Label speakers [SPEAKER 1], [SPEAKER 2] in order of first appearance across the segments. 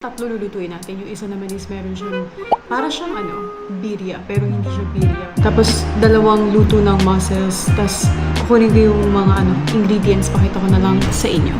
[SPEAKER 1] tatlo lulutuin natin. Yung isa naman is meron siyang, para siyang birria, pero hindi siya birria. Tapos, dalawang luto ng mussels. Tapos, kukunin ko yung mga ingredients. Pakita ko na lang sa inyo.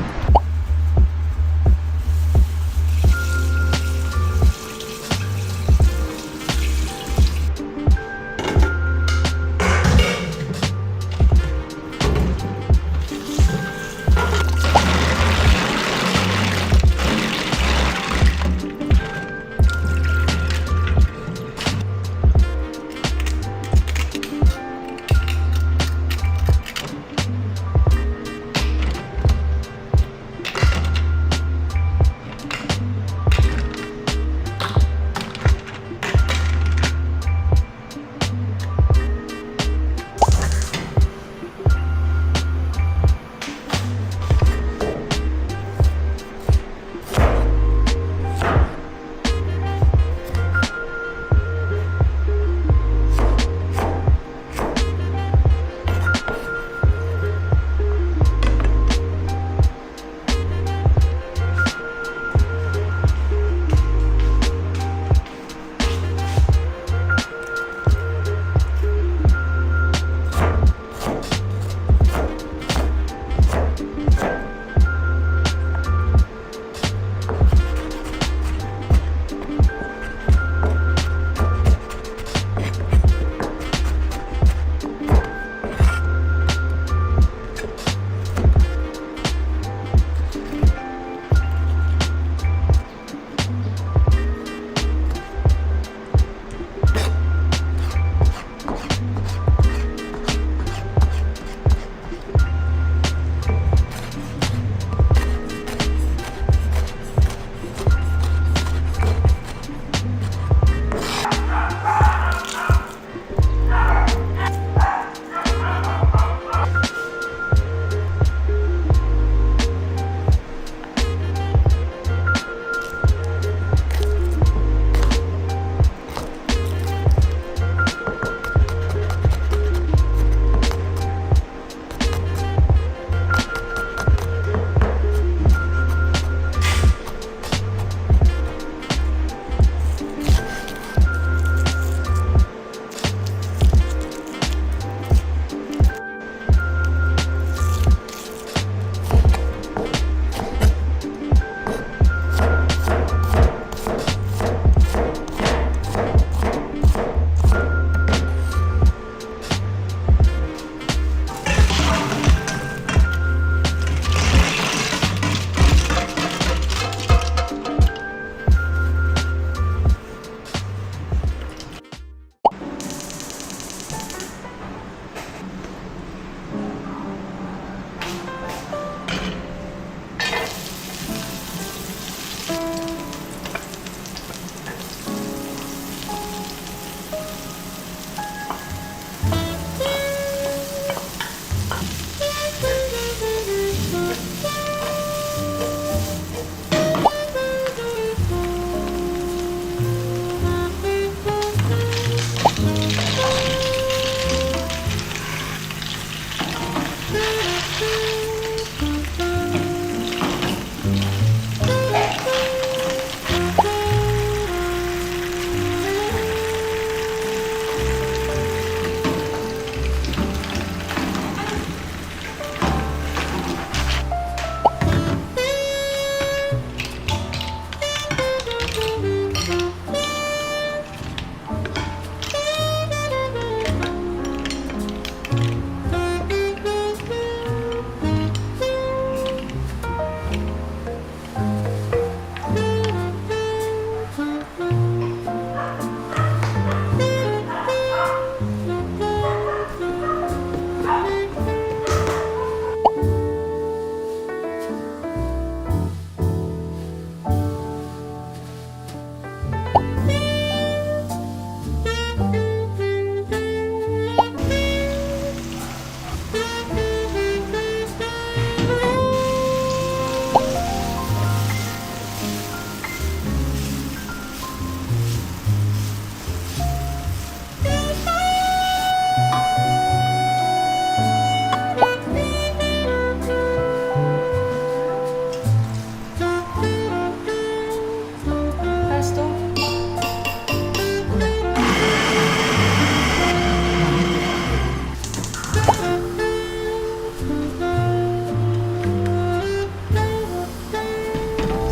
[SPEAKER 1] last to?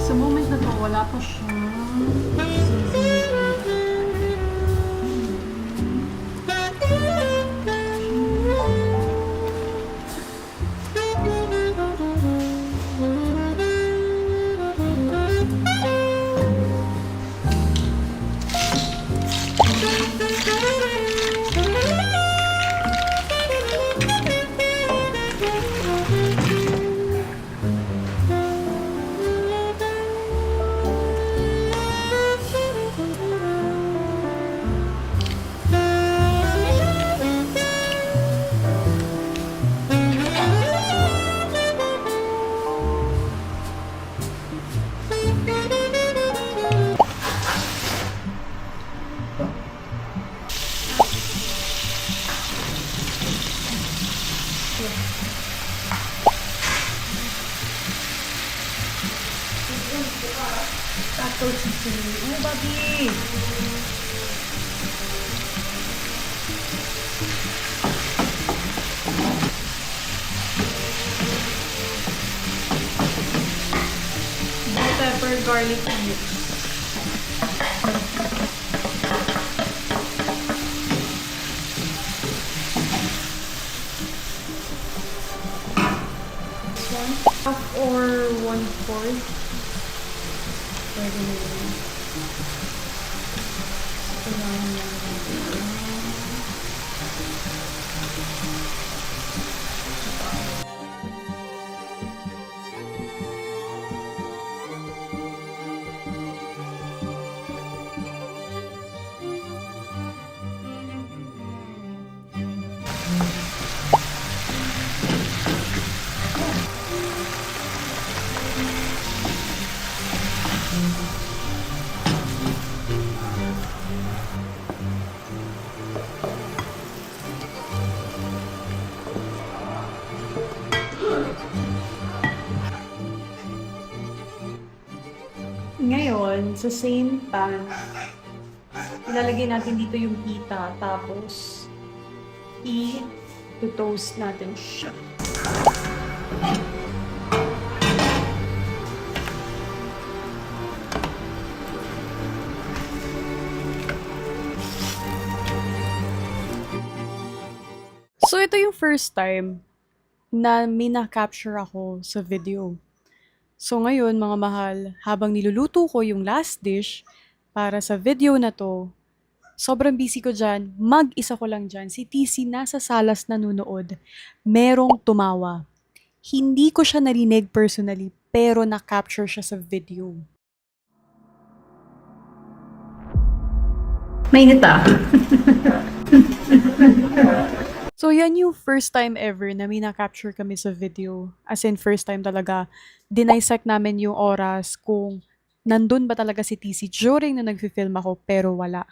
[SPEAKER 1] Sa moment na to, wala pa siyang tato chicken. Oh, babi! Bell pepper, garlic mix. Half or 1/4. Pwede na yun. Kailangan lang natin. Ngayon, sa same pan, ilalagay natin dito yung pita, tapos i-toast natin siya. So, ito yung first time na may na-capture ako sa video. So ngayon, mga mahal, habang niluluto ko yung last dish para sa video na to, sobrang busy ko dyan, mag-isa ko lang dyan. Si TC nasa salas nanunood, merong tumawa. Hindi ko siya narinig personally, pero na-capture siya sa video. Mainit ah. So, yan yung first time ever na may na-capture kami sa video. As in, first time talaga, dinisect namin yung oras kung nandun ba talaga si TC during na nag-film ako, pero wala.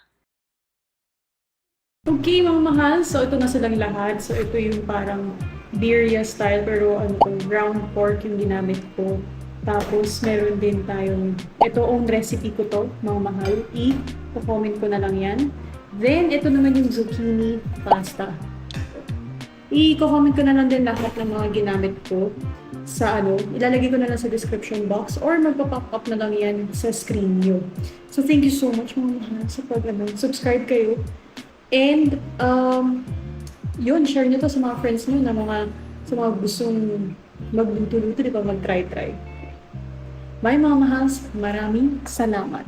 [SPEAKER 1] Okay, mga mahal. So, ito na silang lahat. So, ito yung parang birria style, pero ano to, ground pork yung ginamit ko. Tapos, meron din tayong, ito own recipe ko to, mga mahal. I-comment ko na lang yan. Then, ito naman yung zucchini pasta. I-comment ko na lang din lahat ng mga ginamit ko sa ilalagay ko na lang sa description box or magpa-pop up na lang yan sa screen nyo. So, thank you so much mga mahal sa subscribe kayo. And, yun, share nyo to sa mga friends nyo na sa mga gustong magluto-luto, di ba, mag-try-try. Bye mga mahal, maraming salamat.